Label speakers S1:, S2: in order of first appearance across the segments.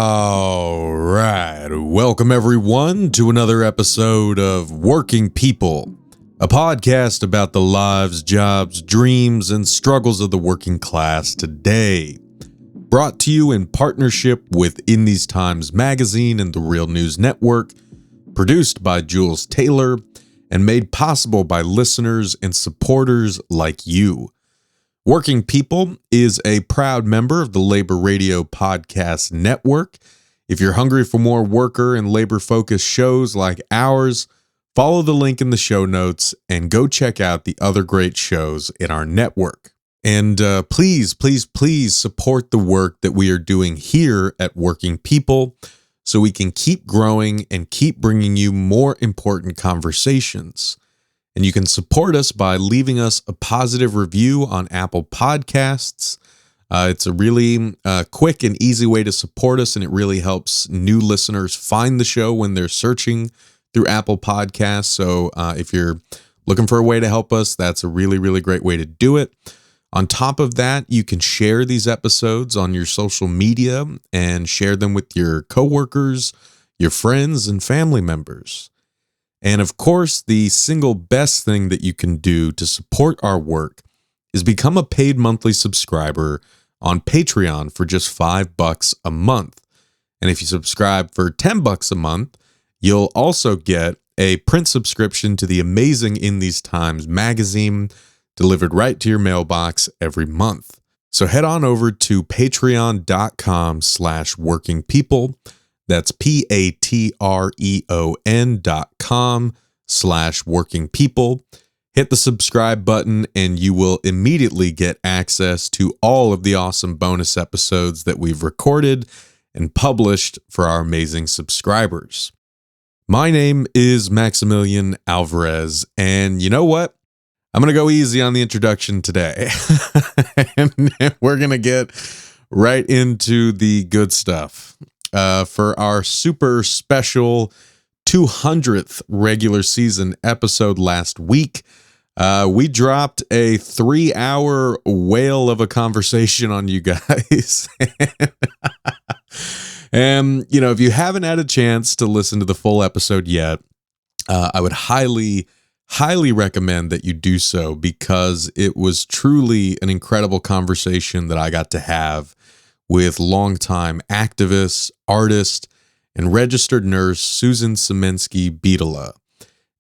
S1: All right. Welcome, everyone, to another episode of Working People, a podcast about the lives, jobs, dreams, and struggles of the working class today. Brought to you in partnership with In These Times magazine and the Real News Network, produced by Jules Taylor, and made possible by listeners and supporters like you. Working People is a proud member of the Labor Radio Podcast Network. If you're hungry for more worker and labor-focused shows like ours, follow the link in the show notes and go check out the other great shows in our network. And please support the work that we are doing here at Working People so we can keep growing and keep bringing you more important conversations. And you can support us by leaving us a positive review on Apple Podcasts. It's a really quick and easy way to support us, and it really helps new listeners find the show when they're searching through Apple Podcasts. So if you're looking for a way to help us, that's a really, really great way to do it. On top of that, you can share these episodes on your social media and share them with your coworkers, your friends, and family members. And of course, the single best thing that you can do to support our work is become a paid monthly subscriber on Patreon for just $5 a month. And if you subscribe for $10 a month, you'll also get a print subscription to the amazing In These Times magazine delivered right to your mailbox every month. So head on over to patreon.com/workingpeople. That's patreon.com/workingpeople. Hit the subscribe button and you will immediately get access to all of the awesome bonus episodes that we've recorded and published for our amazing subscribers. My name is Maximilian Alvarez, and you know what? I'm going to go easy on the introduction today. And we're going to get right into the good stuff. For our super special 200th regular season episode last week, we dropped a 3-hour whale of a conversation on you guys. And, you know, if you haven't had a chance to listen to the full episode yet, I would highly recommend that you do so, because it was truly an incredible conversation that I got to have with longtime activist, artist, and registered nurse Susan Semensky-Beatala.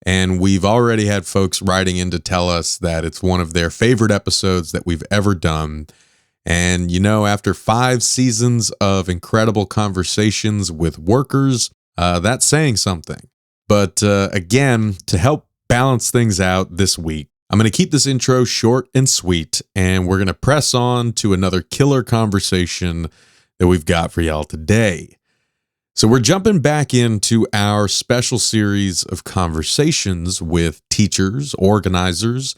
S1: And we've already had folks writing in to tell us that it's one of their favorite episodes that we've ever done. And, you know, after 5 seasons of incredible conversations with workers, that's saying something. But again, to help balance things out this week, I'm going to keep this intro short and sweet, and we're going to press on to another killer conversation that we've got for y'all today. So we're jumping back into our special series of conversations with teachers, organizers,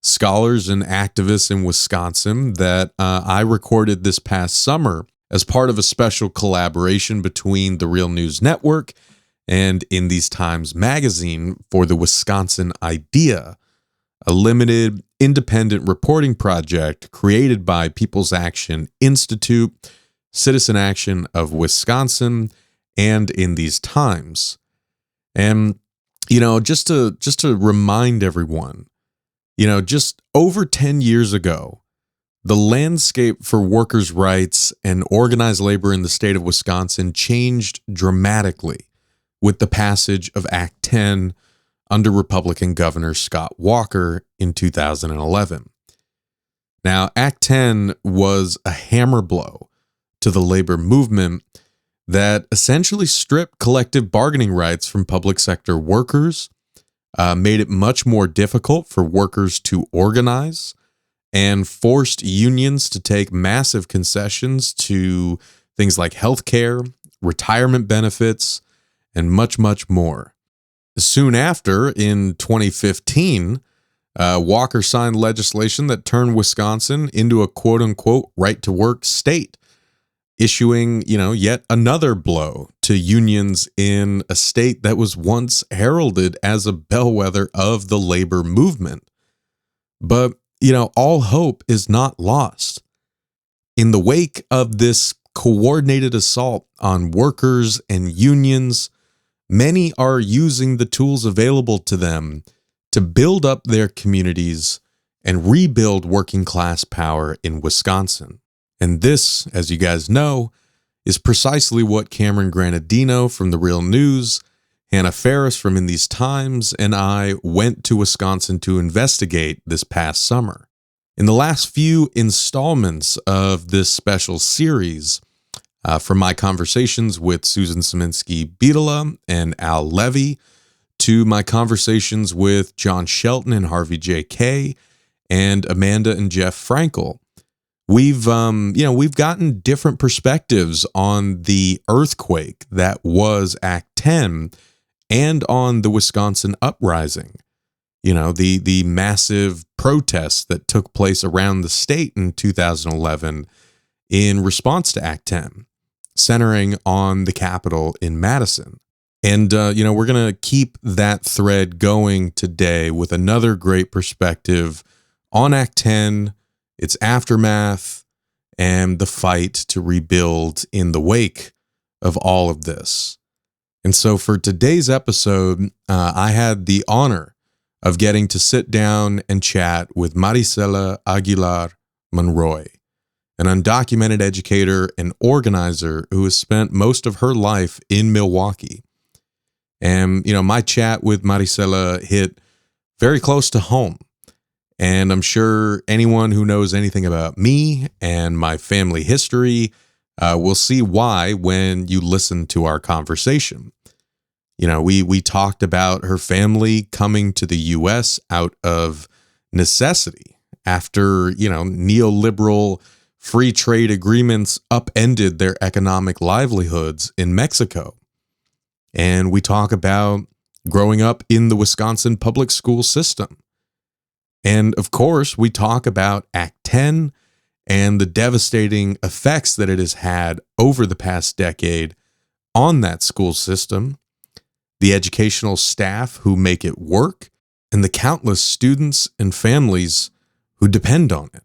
S1: scholars, and activists in Wisconsin that I recorded this past summer as part of a special collaboration between the Real News Network and In These Times magazine for the Wisconsin Idea, a limited independent reporting project created by People's Action Institute, Citizen Action of Wisconsin, and In These Times. And, you know, just to remind everyone, you know, just over 10 years ago, the landscape for workers' rights and organized labor in the state of Wisconsin changed dramatically with the passage of Act 10 under Republican Governor Scott Walker in 2011. Now, Act 10 was a hammer blow to the labor movement that essentially stripped collective bargaining rights from public sector workers, made it much more difficult for workers to organize, and forced unions to take massive concessions to things like healthcare, retirement benefits, and much, much more. Soon after, in 2015, Walker signed legislation that turned Wisconsin into a quote-unquote right-to-work state, issuing, you know, yet another blow to unions in a state that was once heralded as a bellwether of the labor movement. But, you know, all hope is not lost. In the wake of this coordinated assault on workers and unions, many are using the tools available to them to build up their communities and rebuild working class power in Wisconsin. And this, as you guys know, is precisely what Cameron Granadino from The Real News, Hannah Faris from In These Times, and I went to Wisconsin to investigate this past summer. In the last few installments of this special series, from my conversations with Susan Szymanski-Biedola and Al Levy, to my conversations with John Shelton and Harvey J. Kay, and Amanda and Jeff Frankel, we've gotten different perspectives on the earthquake that was Act 10 and on the Wisconsin uprising. The massive protests that took place around the state in 2011 in response to Act 10, centering on the Capitol in Madison. And, we're going to keep that thread going today with another great perspective on Act 10, its aftermath, and the fight to rebuild in the wake of all of this. And so for today's episode, I had the honor of getting to sit down and chat with Maricela Aguilar Monroy, an undocumented educator and organizer who has spent most of her life in Milwaukee. And, my chat with Maricela hit very close to home. And I'm sure anyone who knows anything about me and my family history will see why when you listen to our conversation. We talked about her family coming to the U.S. out of necessity after, neoliberal free trade agreements upended their economic livelihoods in Mexico. And we talk about growing up in the Wisconsin public school system. And of course, we talk about Act 10 and the devastating effects that it has had over the past decade on that school system, the educational staff who make it work, and the countless students and families who depend on it.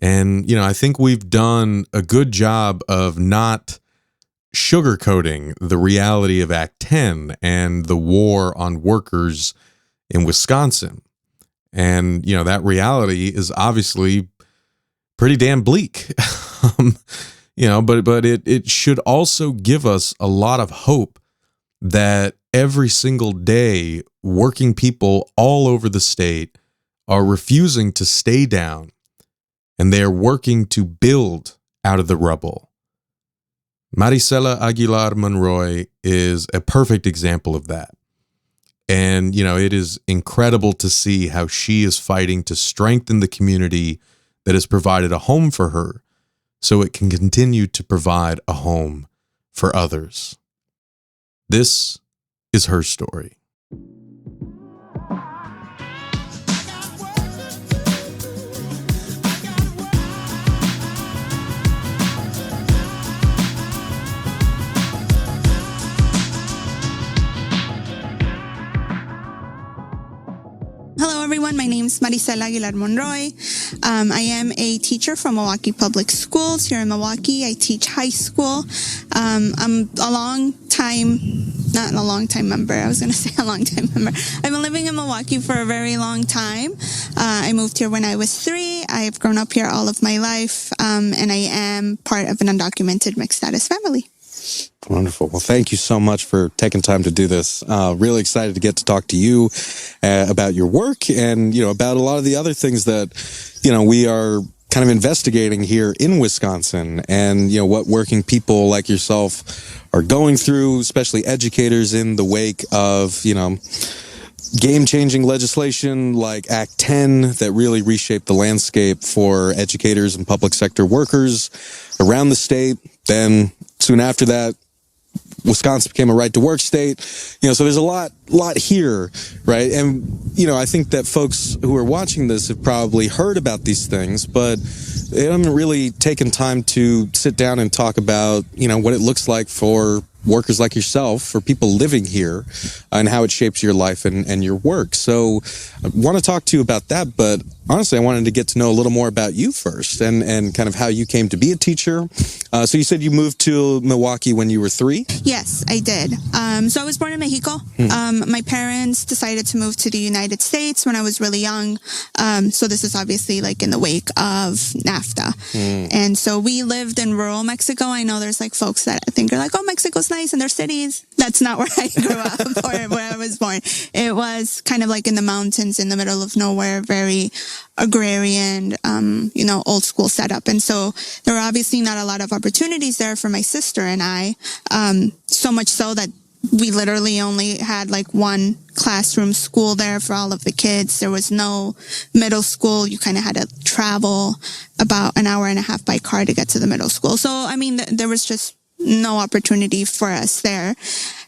S1: And, I think we've done a good job of not sugarcoating the reality of Act 10 and the war on workers in Wisconsin. And, that reality is obviously pretty damn bleak. But it should also give us a lot of hope that every single day, working people all over the state are refusing to stay down, and they are working to build out of the rubble. Maricela Aguilar Monroy is a perfect example of that. And, it is incredible to see how she is fighting to strengthen the community that has provided a home for her so it can continue to provide a home for others. This is her story.
S2: Hello, everyone. My name is Maricela Aguilar Monroy. I am a teacher from Milwaukee Public Schools here in Milwaukee. I teach high school. I'm a not a long time member. I was going to say a long time member. I've been living in Milwaukee for a very long time. I moved here when I was 3. I've grown up here all of my life, and I am part of an undocumented mixed status family.
S3: Wonderful. Well, thank you so much for taking time to do this. Really excited to get to talk to you about your work and, about a lot of the other things that, we are kind of investigating here in Wisconsin and, what working people like yourself are going through, especially educators in the wake of, game-changing legislation like Act 10 that really reshaped the landscape for educators and public sector workers around the state. Then soon after that, Wisconsin became a right-to-work state. So there's a lot here, right? And, I think that folks who are watching this have probably heard about these things, but they haven't really taken time to sit down and talk about, what it looks like for workers like yourself, for people living here, and how it shapes your life and your work. So I want to talk to you about that, but honestly, I wanted to get to know a little more about you first, and kind of how you came to be a teacher. So you said you moved to Milwaukee when you were 3?
S2: Yes, I did. So I was born in Mexico. My parents decided to move to the United States when I was really young. So this is obviously like in the wake of NAFTA. And so we lived in rural Mexico. I know there's like folks that I think are like, oh, Mexico's nice and their cities. That's not where I grew up or where I was born. It was kind of like in the mountains in the middle of nowhere, very agrarian, old school setup. And so there were obviously not a lot of opportunities there for my sister and I. So much so that we literally only had like one classroom school there for all of the kids. There was no middle school. You kind of had to travel about an hour and a half by car to get to the middle school. So, I mean, there was just no opportunity for us there.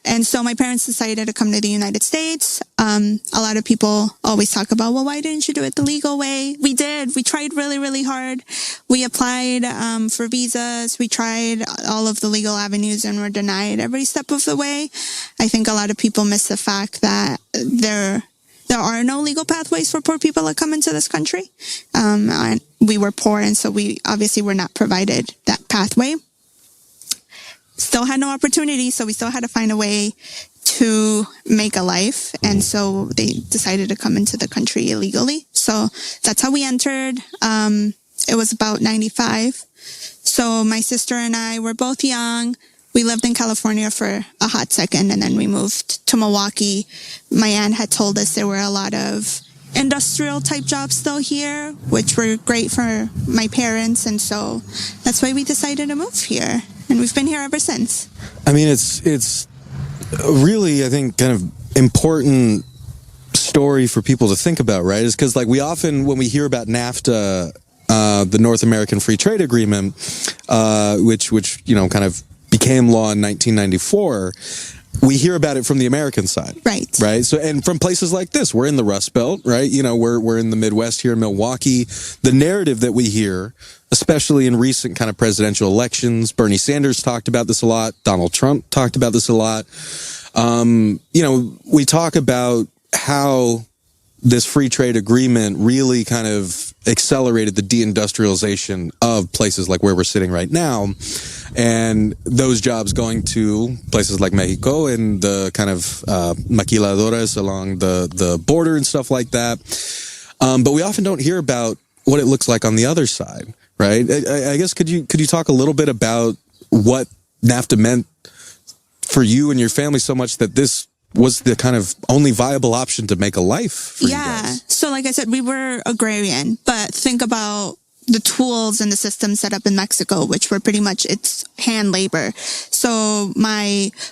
S2: And so my parents decided to come to the United States. A lot of people always talk about, well, why didn't you do it the legal way? We did. We tried really, really hard. We applied for visas. We tried all of the legal avenues and were denied every step of the way. I think a lot of people miss the fact that there are no legal pathways for poor people to come into this country. And we were poor, and so we obviously were not provided that pathway. Still had no opportunity, so we still had to find a way to make a life. And so they decided to come into the country illegally. So that's how we entered. It was about 95. So my sister and I were both young. We lived in California for a hot second, and then we moved to Milwaukee. My aunt had told us there were a lot of industrial type jobs still here, which were great for my parents. And so that's why we decided to move here. And we've been here ever since.
S3: I mean, it's really, I think, kind of important story for people to think about, right? Is because, like, we often, when we hear about NAFTA, the North American Free Trade Agreement, which kind of became law in 1994, we hear about it from the American side. Right. So, and from places like this, we're in the Rust Belt, right? We're in the Midwest here in Milwaukee. The narrative that we hear, especially in recent kind of presidential elections, Bernie Sanders talked about this a lot. Donald Trump talked about this a lot. We talk about how this free trade agreement really kind of accelerated the deindustrialization of places like where we're sitting right now. And those jobs going to places like Mexico and the kind of maquiladoras along the border and stuff like that. But we often don't hear about what it looks like on the other side, right? I guess could you talk a little bit about what NAFTA meant for you and your family so much that this was the kind of only viable option to make a life for you guys?
S2: So like I said, we were agrarian, but think about the tools and the systems set up in Mexico, which were pretty much it's hand labor. So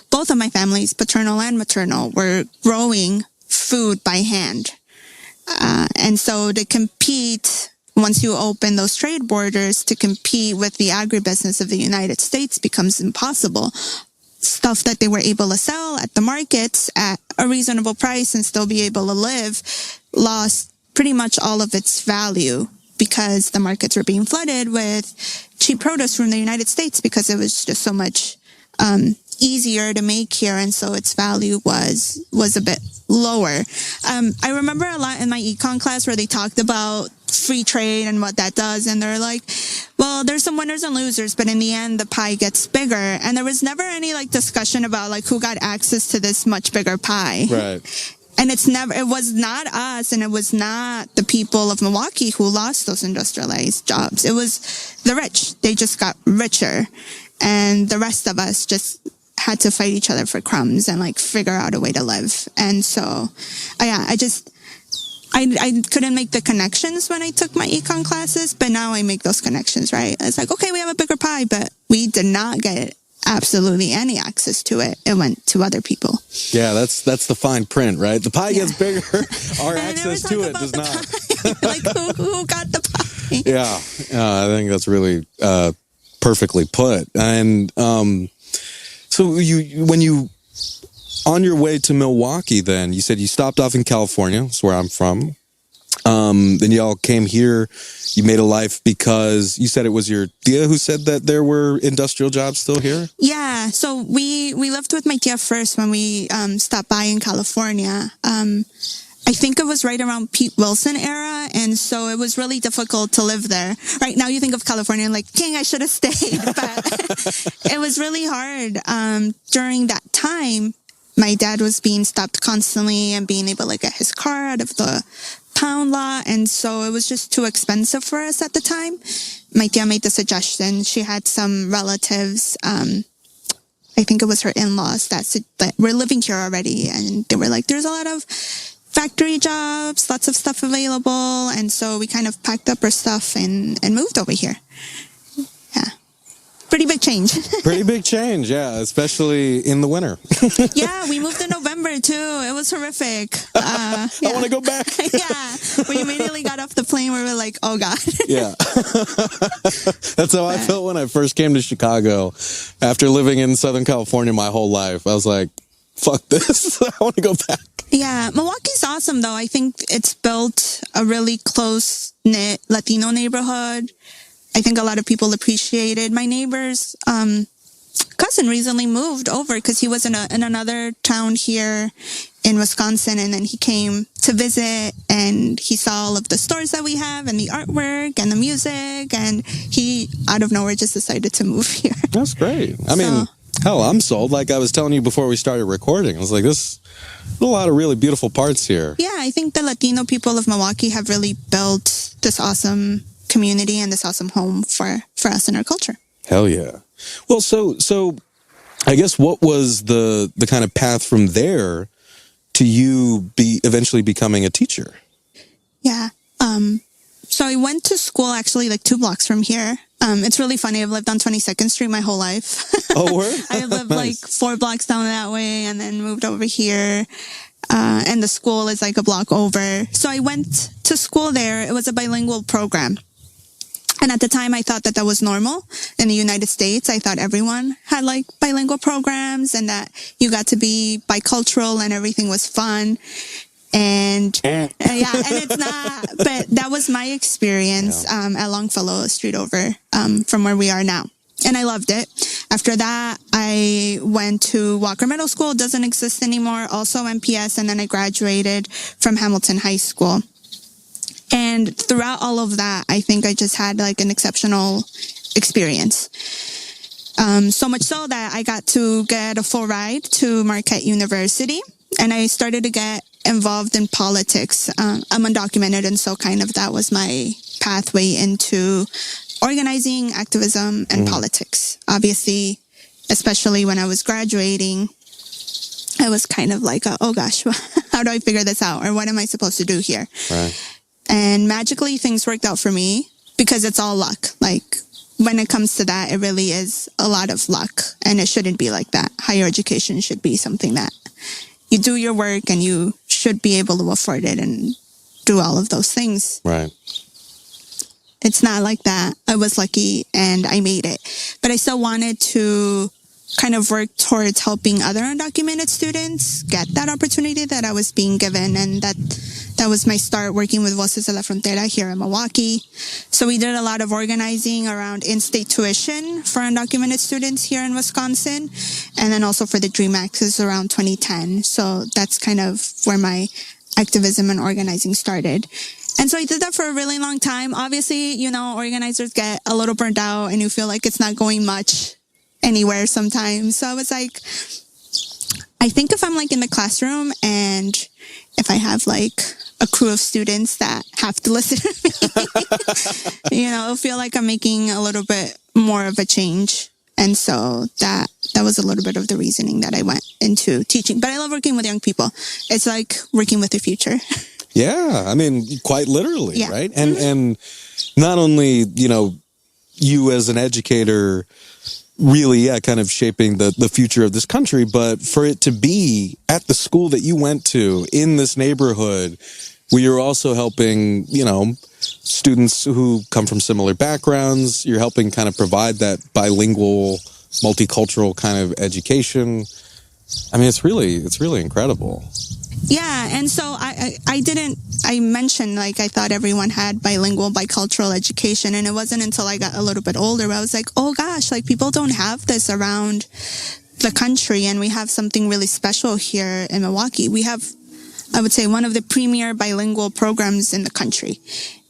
S2: both of my families, paternal and maternal, were growing food by hand. And so to compete, once you open those trade borders, to compete with the agribusiness of the United States becomes impossible. Stuff that they were able to sell at the markets at a reasonable price and still be able to live lost pretty much all of its value because the markets were being flooded with cheap produce from the United States because it was just so much easier to make here, and so its value was a bit lower. I remember a lot in my econ class where they talked about free trade and what that does, and they're like, well, there's some winners and losers, but in the end the pie gets bigger, and there was never any like discussion about like who got access to this much bigger pie.
S3: Right.
S2: And it was not us, and it was not the people of Milwaukee who lost those industrialized jobs. It was the rich. They just got richer, and the rest of us just had to fight each other for crumbs and like figure out a way to live. And so, I couldn't make the connections when I took my econ classes, but now I make those connections, right? It's like, okay, we have a bigger pie, but we did not get absolutely any access to it. It went to other people.
S3: Yeah, that's the fine print, right? The pie gets bigger. Our access to it does not.
S2: Like who got the pie?
S3: Yeah, I think that's really perfectly put. And so when you on your way to Milwaukee, then you said you stopped off in California. That's where I'm from. Then y'all came here. You made a life because you said it was your tia who said that there were industrial jobs still here?
S2: Yeah. So we lived with my tia first when we stopped by in California. I think it was right around Pete Wilson era. And so it was really difficult to live there. Right now you think of California and like, dang, I should have stayed. But it was really hard. During that time, my dad was being stopped constantly and being able to get his car out of the pound lot. And so it was just too expensive for us at the time. My tia made the suggestion. She had some relatives, I think it was her in-laws that were living here already. And they were like, there's a lot of factory jobs, lots of stuff available. And so we kind of packed up our stuff and moved over here. Yeah. Pretty big change.
S3: Pretty big change, yeah, especially in the winter.
S2: Yeah, we moved in November too. It was horrific.
S3: I want to go back.
S2: Yeah, we immediately got off the plane. We were like, oh God.
S3: Yeah. That's how I felt when I first came to Chicago. After living in Southern California my whole life, I was like, fuck this. I want to go back.
S2: Yeah, Milwaukee's awesome though. I think it's built a really close-knit Latino neighborhood. I think a lot of people appreciated. My neighbor's cousin recently moved over because he was in another town here in Wisconsin, and then he came to visit, and he saw all of the stores that we have and the artwork and the music, and he, out of nowhere, just decided to move here.
S3: That's great. I mean, hell, I'm sold. Like I was telling you before we started recording, I was like, there's a lot of really beautiful parts here.
S2: Yeah, I think the Latino people of Milwaukee have really built this awesome community and this awesome home for us and our culture.
S3: Hell yeah. Well, so I guess what was the kind of path from there to you eventually becoming a teacher?
S2: Yeah. So I went to school actually like 2 blocks from here. It's really funny. I've lived on 22nd Street my whole life.
S3: Oh, word?
S2: I lived like 4 blocks down that way and then moved over here. And the school is like a block over. So I went to school there. It was a bilingual program. And at the time, I thought that was normal in the United States. I thought everyone had like bilingual programs and that you got to be bicultural and everything was fun. And yeah, and it's not, but that was my experience at Longfellow Street over from where we are now. And I loved it. After that, I went to Walker Middle School. It doesn't exist anymore. Also MPS. And then I graduated from Hamilton High School. And throughout all of that, I think I just had like an exceptional experience. So much so that I got to get a full ride to Marquette University, and I started to get involved in politics. I'm undocumented, and so kind of that was my pathway into organizing, activism, and politics. Obviously, especially when I was graduating, I was kind of like, oh gosh, how do I figure this out? Or what am I supposed to do here?
S3: Right.
S2: And magically things worked out for me because it's all luck. Like when it comes to that, it really is a lot of luck, and it shouldn't be like that. Higher education should be something that you do your work and you should be able to afford it and do all of those things.
S3: Right.
S2: It's not like that. I was lucky and I made it, but I still wanted to kind of work towards helping other undocumented students get that opportunity that I was being given. And that was my start working with Voces de la Frontera here in Milwaukee. So we did a lot of organizing around in-state tuition for undocumented students here in Wisconsin. And then also for the DREAM Act is around 2010. So that's kind of where my activism and organizing started. And so I did that for a really long time. Obviously, you know, organizers get a little burnt out and you feel like it's not going much anywhere sometimes. So I was like, I think if I'm like in the classroom and if I have like a crew of students that have to listen to me, you know, it'll feel like I'm making a little bit more of a change. And so that was a little bit of the reasoning that I went into teaching. But I love working with young people. It's like working with the future.
S3: Yeah, I mean, quite literally,
S2: yeah.
S3: Right? And not only, you know, you as an educator really, kind of shaping the future of this country, but for it to be at the school that you went to in this neighborhood where you're also helping, you know, students who come from similar backgrounds, you're helping kind of provide that bilingual, multicultural kind of education. I mean, it's really incredible.
S2: Yeah, and so I mentioned, like, I thought everyone had bilingual, bicultural education, and it wasn't until I got a little bit older where I was like, oh gosh, like, people don't have this around the country, and we have something really special here in Milwaukee. We have, I would say, one of the premier bilingual programs in the country.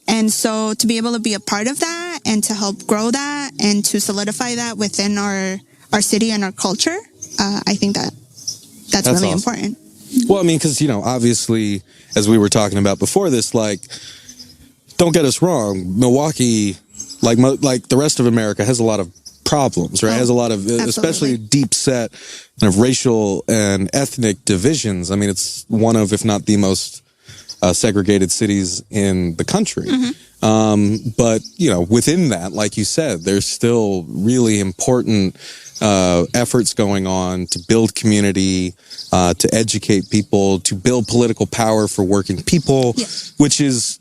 S2: And so to be able to be a part of that and to help grow that and to solidify that within our city and our culture, I think that's really
S3: awesome.
S2: important.
S3: Well, I mean, because, obviously, as we were talking about before this, like, don't get us wrong, Milwaukee, like the rest of America, has a lot of problems, right? Has a lot of, especially deep set kind of racial and ethnic divisions. I mean, it's one of, if not the most segregated cities in the country. But, within that, like you said, there's still really important efforts going on to build community, to educate people, to build political power for working people, which is,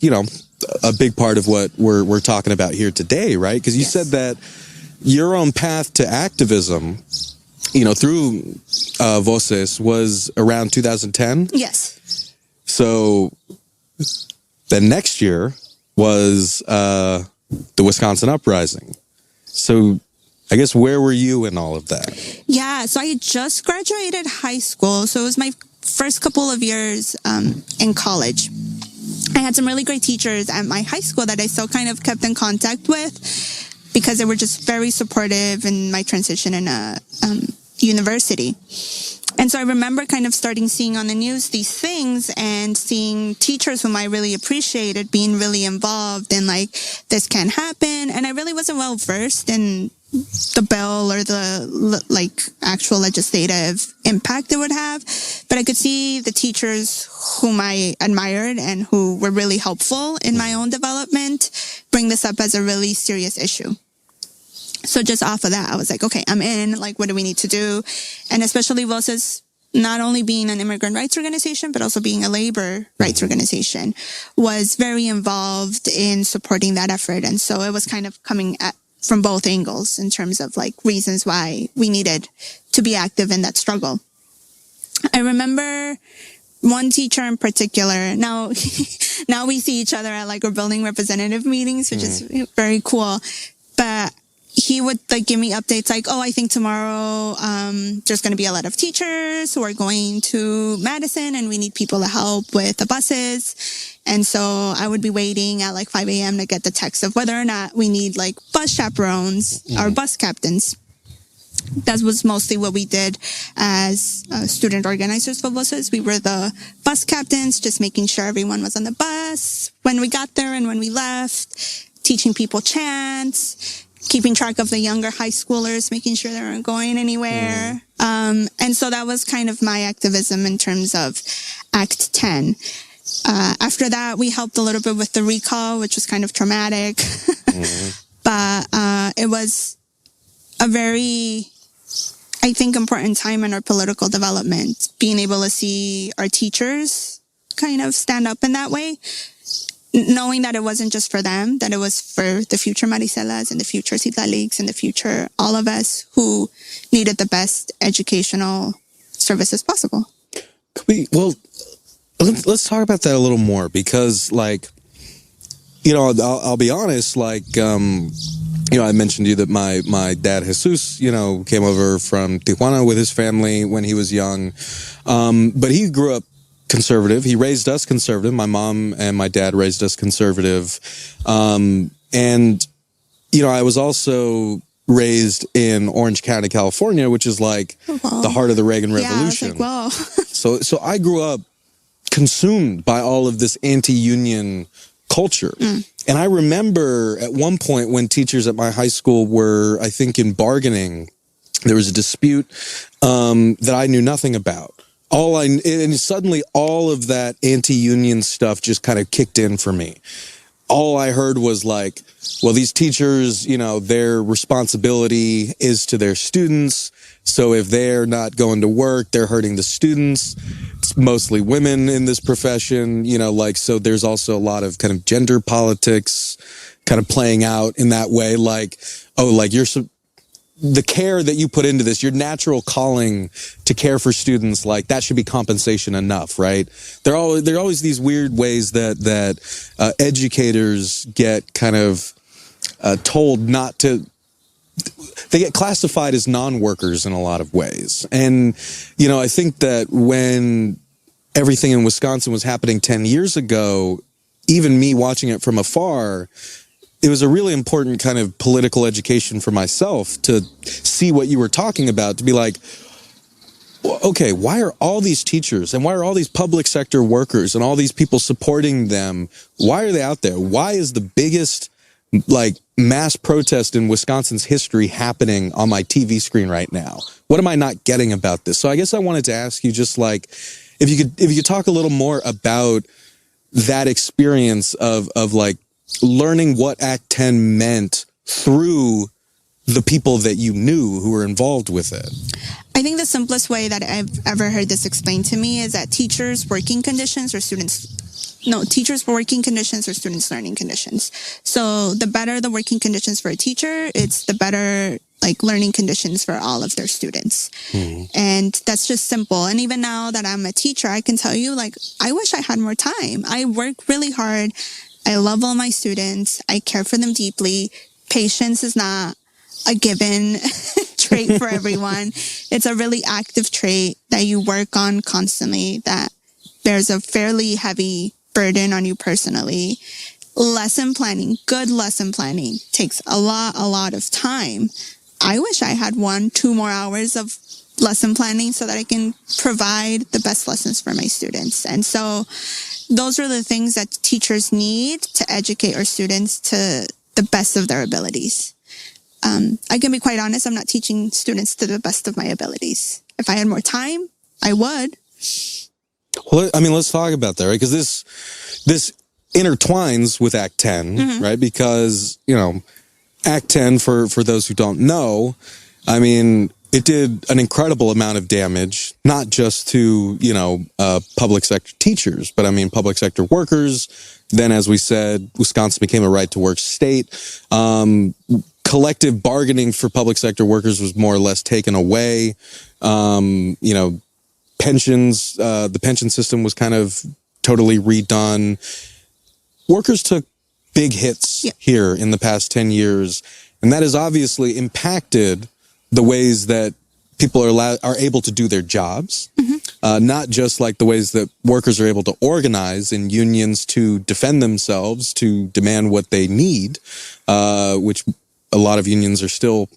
S3: a big part of what we're talking about here today, right? Because you said that your own path to activism, through Voces was around 2010.
S2: Yes.
S3: So then next year was the Wisconsin Uprising. So I guess, where were you in all of that?
S2: Yeah, so I had just graduated high school, so it was my first couple of years in college. I had some really great teachers at my high school that I still kind of kept in contact with because they were just very supportive in my transition in a university. And so I remember kind of starting seeing on the news these things and seeing teachers whom I really appreciated being really involved in, like, this can happen. And I really wasn't well versed in the bill or the, like, actual legislative impact it would have. But I could see the teachers whom I admired and who were really helpful in my own development bring this up as a really serious issue. So just off of that, I was like, okay, I'm in. Like, what do we need to do? And especially Voces, not only being an immigrant rights organization, but also being a labor rights organization, was very involved in supporting that effort. And so it was kind of coming from both angles in terms of, like, reasons why we needed to be active in that struggle. I remember one teacher in particular. Now we see each other at, like, our building representative meetings, which is very cool. But he would, like, give me updates like, oh, I think tomorrow there's going to be a lot of teachers who are going to Madison and we need people to help with the buses. And so I would be waiting at, like, 5 a.m. to get the text of whether or not we need, like, bus chaperones or bus captains. That was mostly what we did as student organizers for buses. We were the bus captains, just making sure everyone was on the bus when we got there and when we left, teaching people chants, keeping track of the younger high schoolers, making sure they weren't going anywhere. And so that was kind of my activism in terms of Act 10. After that, we helped a little bit with the recall, which was kind of traumatic. But it was a very, I think, important time in our political development, being able to see our teachers kind of stand up in that way, knowing that it wasn't just for them, that it was for the future Maricelas and the future Citalics and the future all of us who needed the best educational services possible.
S3: Let's talk about that a little more because, like, I'll be honest, like, I mentioned to you that my dad Jesus, came over from Tijuana with his family when he was young, but he grew up conservative. He raised us conservative. My mom and my dad raised us conservative. And, I was also raised in Orange County, California, which is like the heart of the Reagan Revolution.
S2: Yeah, I was like, whoa.
S3: So I grew up consumed by all of this anti-union culture. And I remember at one point when teachers at my high school were, I think, in bargaining, there was a dispute that I knew nothing about. And suddenly all of that anti-union stuff just kind of kicked in for me. All I heard was like, well, these teachers, their responsibility is to their students. So if they're not going to work, they're hurting the students. It's mostly women in this profession, so there's also a lot of kind of gender politics kind of playing out in that way. Like, oh, like the care that you put into this, your natural calling to care for students, like that should be compensation enough, right? There are always these weird ways that educators get kind of told not to. They get classified as non-workers in a lot of ways. And, you know, I think that when everything in Wisconsin was happening 10 years ago, even me watching it from afar, it was a really important kind of political education for myself to see what you were talking about, to be like, okay, why are all these teachers and why are all these public sector workers and all these people supporting them, why are they out there? Why is the biggest, like, mass protest in Wisconsin's history happening on my TV screen right now? What am I not getting about this? So I guess I wanted to ask you, just like, if you could talk a little more about that experience of like learning what Act 10 meant through the people that you knew who were involved with it.
S2: I think the simplest way that I've ever heard this explained to me is that teachers' working conditions or teachers' working conditions or students' learning conditions. So the better the working conditions for a teacher, it's the better like learning conditions for all of their students. And that's just simple. And even now that I'm a teacher, I can tell you, like, I wish I had more time. I work really hard. I love all my students. I care for them deeply. Patience is not a given trait for everyone. It's a really active trait that you work on constantly, that bears a fairly heavy burden on you personally. Lesson planning, good lesson planning takes a lot of time. I wish I had 1-2 more hours of lesson planning so that I can provide the best lessons for my students. And so those are the things that teachers need to educate our students to the best of their abilities. I can be quite honest, I'm not teaching students to the best of my abilities. If I had more time, I would.
S3: Well, I mean, let's talk about that, right? Because this intertwines with Act 10, right? Because, you know, Act 10, for those who don't know, I mean, it did an incredible amount of damage, not just to, you know, public sector teachers, but I mean, public sector workers. Then, as we said, Wisconsin became a right-to-work state. Collective bargaining for public sector workers was more or less taken away. You know, pensions, the pension system was kind of totally redone. Workers took big hits here in the past 10 years, and that has obviously impacted the ways that people are able to do their jobs, not just like the ways that workers are able to organize in unions to defend themselves, to demand what they need, which a lot of unions are still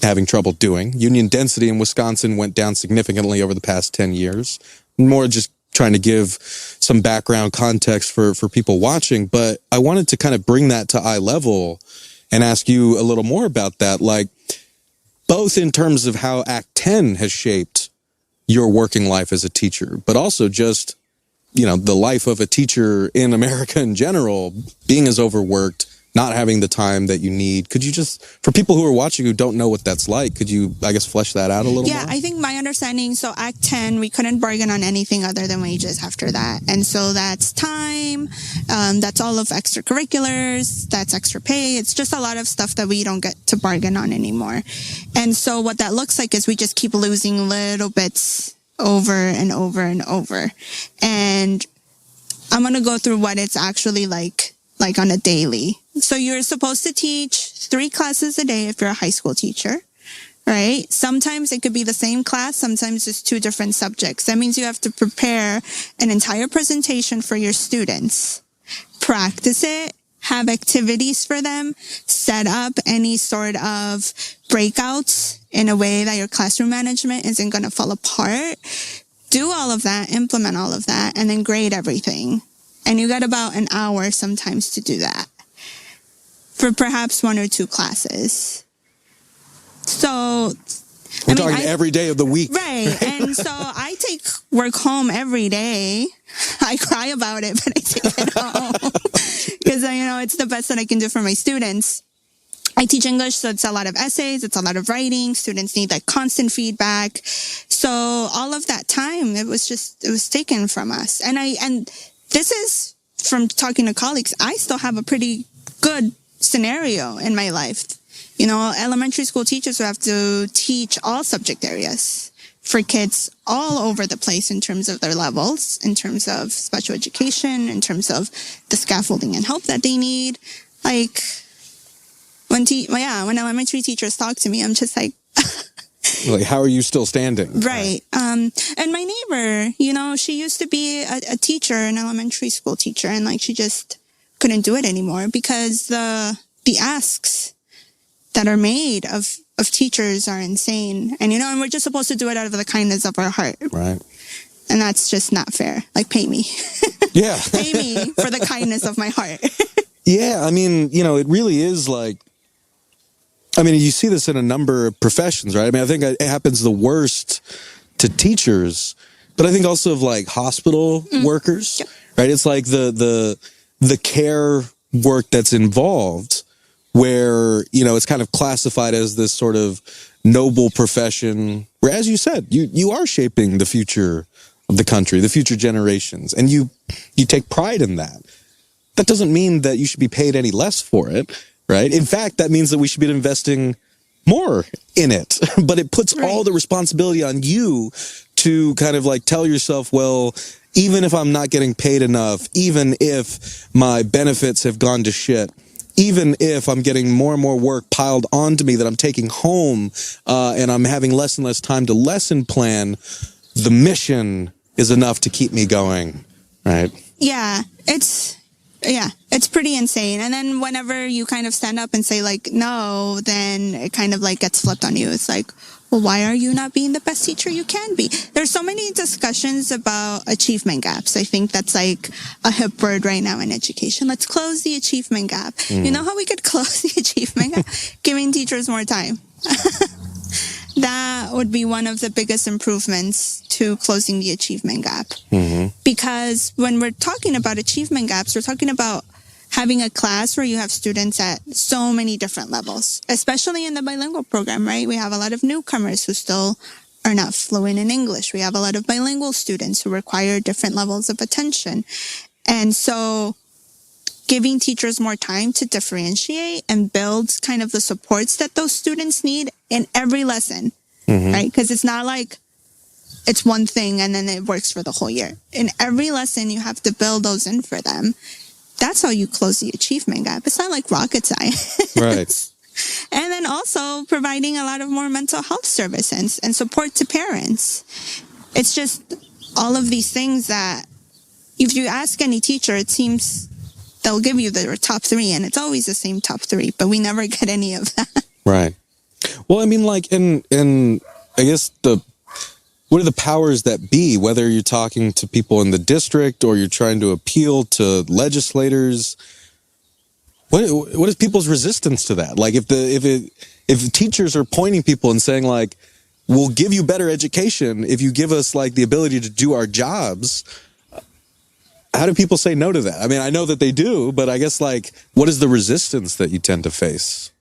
S3: having trouble doing. Union density in Wisconsin went down significantly over the past 10 years. More just trying to give some background context for people watching, but I wanted to kind of bring that to eye level and ask you a little more about that, like both in terms of how Act 10 has shaped your working life as a teacher, but also just, you know, the life of a teacher in America in general, being as overworked, not having the time that you need. Could you just, for people who are watching who don't know what that's like, could you, I guess, flesh that out a little more?
S2: Yeah, I think my understanding, so Act 10, we couldn't bargain on anything other than wages after that. And so that's time, that's all of extracurriculars, that's extra pay. It's just a lot of stuff that we don't get to bargain on anymore. And so what that looks like is we just keep losing little bits over and over and over. And I'm going to go through what it's actually like on a daily. So you're supposed to teach 3 classes a day if you're a high school teacher, right? Sometimes it could be the same class. Sometimes it's 2 different subjects. That means you have to prepare an entire presentation for your students, practice it, have activities for them, set up any sort of breakouts in a way that your classroom management isn't going to fall apart. Do all of that, implement all of that, and then grade everything. And you got about an hour sometimes to do that for perhaps 1 or 2 classes. So
S3: we're talking every day of the week.
S2: Right. And so I take work home every day. I cry about it, but I take it home because, you know, it's the best that I can do for my students. I teach English, so it's a lot of essays, it's a lot of writing. Students need like constant feedback. So all of that time, it was taken from us. And this is from talking to colleagues. I still have a pretty good scenario in my life. elementary school teachers who have to teach all subject areas for kids all over the place in terms of their levels, in terms of special education, in terms of the scaffolding and help that they need. Like, when elementary teachers talk to me, I'm just like,
S3: like, how are you still standing?
S2: Right. And my neighbor, she used to be a teacher, an elementary school teacher, and like she just couldn't do it anymore because the asks that are made of teachers are insane. And, and we're just supposed to do it out of the kindness of our heart.
S3: Right.
S2: And that's just not fair. Like, pay me.
S3: Yeah.
S2: Pay me for the kindness of my heart.
S3: Yeah. I mean, it really is like, you see this in a number of professions, right? I think it happens the worst to teachers, but I think also of like hospital workers, right? It's like the care work that's involved where, it's kind of classified as this sort of noble profession where, as you said, you are shaping the future of the country, the future generations, and you take pride in that. That doesn't mean that you should be paid any less for it, right? In fact, that means that we should be investing more in it, but it puts all the responsibility on you to kind of like tell yourself, well, even if I'm not getting paid enough, even if my benefits have gone to shit, even if I'm getting more and more work piled onto me that I'm taking home, and I'm having less and less time to lesson plan, the mission is enough to keep me going, right?
S2: Yeah, it's pretty insane. And then whenever you kind of stand up and say like, no, then it kind of like gets flipped on you. It's like, well, why are you not being the best teacher you can be? There's so many discussions about achievement gaps. I think that's like a hip word right now in education. Let's close the achievement gap. You know how we could close the achievement gap? Giving teachers more time. That would be one of the biggest improvements to closing the achievement gap. Because when we're talking about achievement gaps, we're talking about having a class where you have students at so many different levels, especially in the bilingual program, right? We have a lot of newcomers who still are not fluent in English. We have a lot of bilingual students who require different levels of attention. And so giving teachers more time to differentiate and build kind of the supports that those students need in every lesson, right? Because it's not like it's one thing and then it works for the whole year. In every lesson, you have to build those in for them. That's how you close the achievement gap. It's not like rocket science.
S3: Right.
S2: And then also providing a lot of more mental health services and support to parents. It's just all of these things that if you ask any teacher, it seems they'll give you their top three, and it's always the same top three, but we never get any of that. Right.
S3: Well, like, and I guess what are the powers that be, whether you're talking to people in the district or you're trying to appeal to legislators? What is people's resistance to that? Like, if teachers are pointing people and saying like, we'll give you better education if you give us like the ability to do our jobs, how do people say no to that? I know that they do, but I guess like, what is the resistance that you tend to face?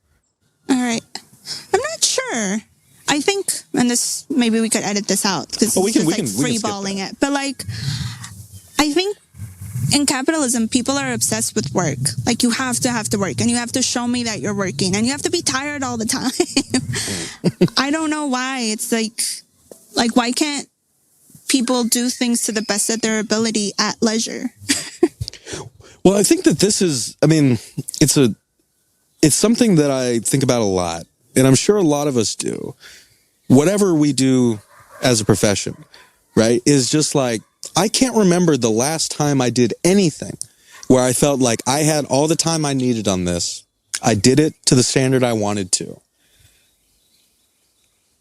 S2: All right. I'm not sure. I think, and this, maybe we could edit this out because it's just like freeballing it. But like, I think in capitalism, people are obsessed with work. Like, you have to work, and you have to show me that you're working, and you have to be tired all the time. I don't know why. It's like, why can't people do things to the best of their ability at leisure?
S3: Well, I think that this is, it's something that I think about a lot, and I'm sure a lot of us do. Whatever we do as a profession, right, is just like, I can't remember the last time I did anything where I felt like I had all the time I needed on this. I did it to the standard I wanted to.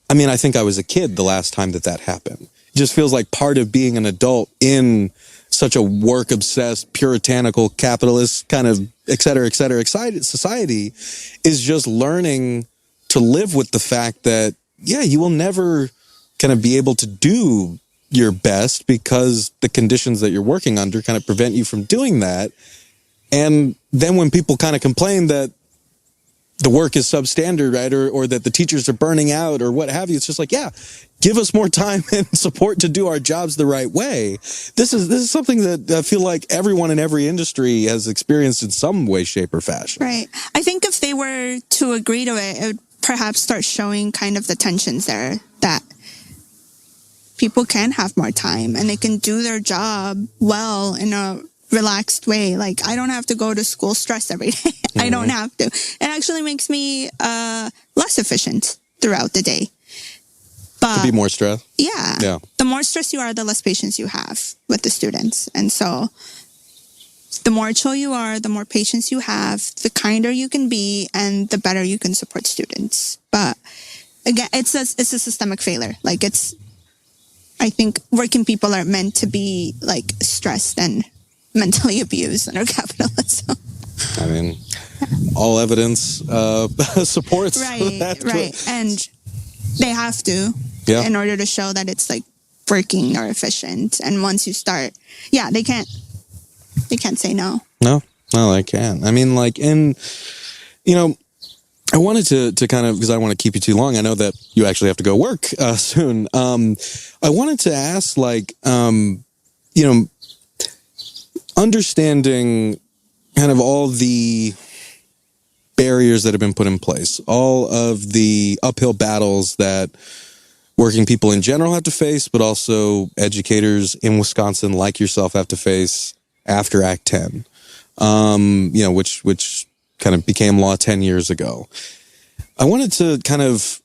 S3: I think I was a kid the last time that happened. It just feels like part of being an adult in such a work-obsessed, puritanical, capitalist kind of et cetera, excited society is just learning to live with the fact that, yeah, you will never kind of be able to do your best because the conditions that you're working under kind of prevent you from doing that. And then when people kind of complain that, the work is substandard, right? Or that the teachers are burning out or what have you. It's just like, yeah, give us more time and support to do our jobs the right way. This is something that I feel like everyone in every industry has experienced in some way, shape, or fashion.
S2: Right. I think if they were to agree to it, it would perhaps start showing kind of the tensions there, that people can have more time and they can do their job well in a relaxed way. Like, I don't have to go to school stressed every day. I don't have to. It actually makes me less efficient throughout the day. But
S3: to be more stressed?
S2: Yeah. The more stressed you are, the less patience you have with the students. And so the more chill you are, the more patience you have, the kinder you can be, and the better you can support students. But again, it's a systemic failure. Like, I think working people are meant to be like stressed and mentally abused under capitalism.
S3: I mean, all evidence supports that.
S2: Right. And they have to in order to show that it's like working or efficient. And once you start, they can't say no. No,
S3: they can't. I mean, like, and, you know, I wanted to kind of, because I don't want to keep you too long. I know that you actually have to go work soon. I wanted to ask, like, you know, understanding kind of all the barriers that have been put in place, all of the uphill battles that working people in general have to face, but also educators in Wisconsin like yourself have to face after Act 10, you know, which kind of became law 10 years ago. I wanted to kind of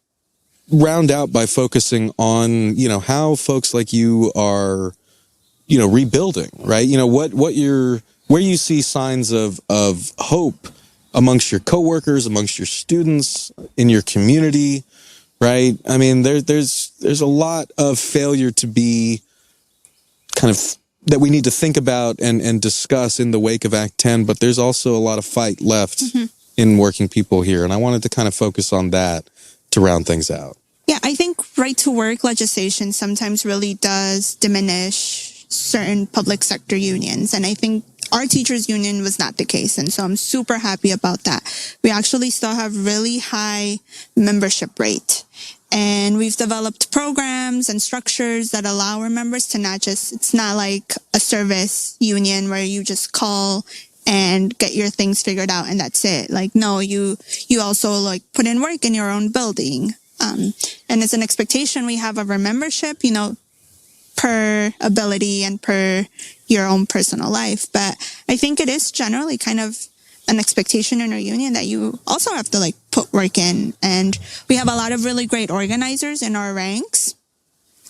S3: round out by focusing on, you know, how folks like you are, you know, rebuilding, right? You know, where you see signs of hope amongst your coworkers, amongst your students, in your community, right? I mean, there's a lot of failure to be kind of that we need to think about and discuss in the wake of Act 10, but there's also a lot of fight left in working people here. And I wanted to kind of focus on that to round things out.
S2: Yeah, I think right to work legislation sometimes really does diminish certain public sector unions. And I think our teachers union was not the case. And so I'm super happy about that. We actually still have really high membership rate. And we've developed programs and structures that allow our members to it's not like a service union where you just call and get your things figured out and that's it. Like, no, you also like put in work in your own building. And it's an expectation we have of our membership, you know, per ability and per your own personal life. But I think it is generally kind of an expectation in our union that you also have to like put work in. And we have a lot of really great organizers in our ranks.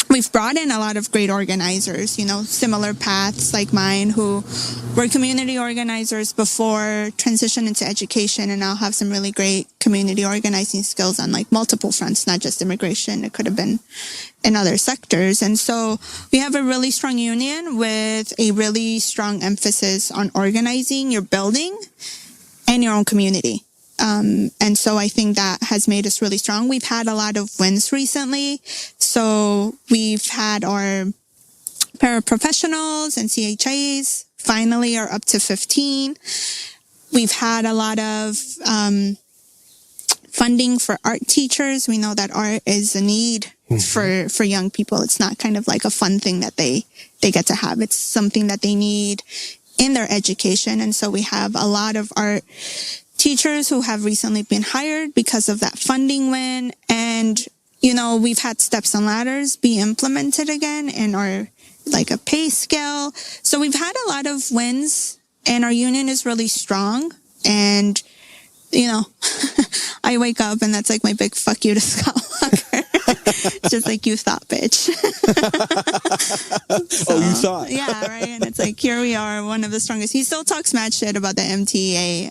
S2: We've brought in a lot of great organizers, you know, similar paths like mine who were community organizers before transition into education and now have some really great community organizing skills on like multiple fronts, not just immigration. It could have been in other sectors. And so we have a really strong union with a really strong emphasis on organizing your building and your own community. And so I think that has made us really strong. We've had a lot of wins recently. So we've had our paraprofessionals and CHAs finally are up to 15. We've had a lot of funding for art teachers. We know that art is a need for young people. It's not kind of like a fun thing that they get to have. It's something that they need in their education. And so we have a lot of art teachers who have recently been hired because of that funding win. And, you know, we've had steps and ladders be implemented again in our, like a pay scale. So we've had a lot of wins and our union is really strong. And, you know, I wake up and that's like my big fuck you to Scott Walker. It's just like, you thought, bitch. So,
S3: you thought.
S2: Yeah, right. And it's like, here we are, one of the strongest. He still talks mad shit about the MTA.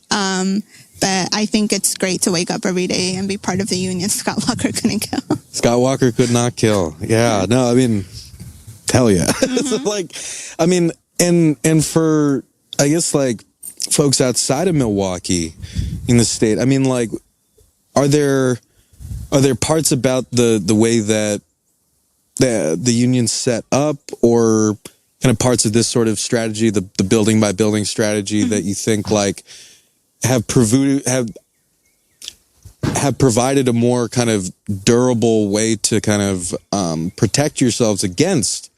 S2: But I think it's great to wake up every day and be part of the union Scott Walker couldn't kill.
S3: Scott Walker could not kill. Yeah, no, I mean, hell yeah. So like, I mean, and for, I guess, like, folks outside of Milwaukee in the state, I mean, like, are there parts about the way that the union's set up or kind of parts of this sort of strategy, the building by building strategy that you think like have have provided a more kind of durable way to kind of protect yourselves against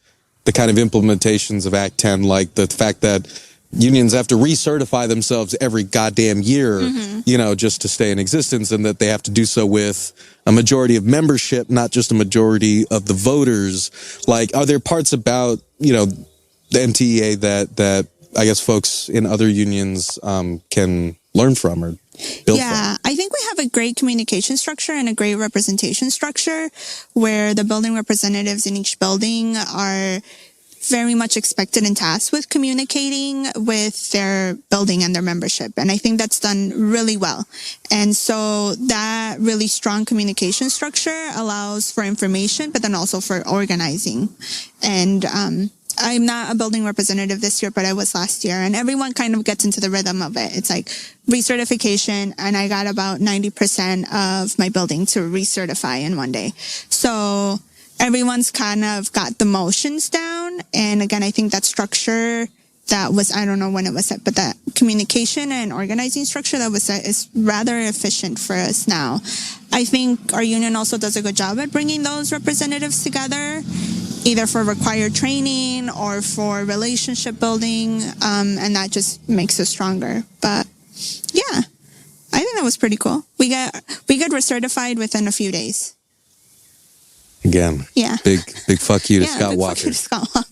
S3: the kind of implementations of Act 10, like the fact that unions have to recertify themselves every goddamn year, you know, just to stay in existence, and that they have to do so with a majority of membership, not just a majority of the voters. Like, are there parts about, you know, the MTEA that I guess folks in other unions can learn from or build from?
S2: I think we have a great communication structure and a great representation structure where the building representatives in each building are very much expected and tasked with communicating with their building and their membership. And I think that's done really well. And so that really strong communication structure allows for information, but then also for organizing. And I'm not a building representative this year, but I was last year, and everyone kind of gets into the rhythm of it. It's like recertification, and I got about 90% of my building to recertify in one day. So everyone's kind of got the motions down. And again, I think that structure that was, I don't know when it was set, but that communication and organizing structure that was set is rather efficient for us now. I think our union also does a good job at bringing those representatives together, either for required training or for relationship building, and that just makes us stronger. But yeah, I think that was pretty cool. We got recertified within a few days.
S3: Again,
S2: yeah,
S3: big fuck you to Scott
S2: big
S3: Walker.
S2: fuck you to Scott Walker.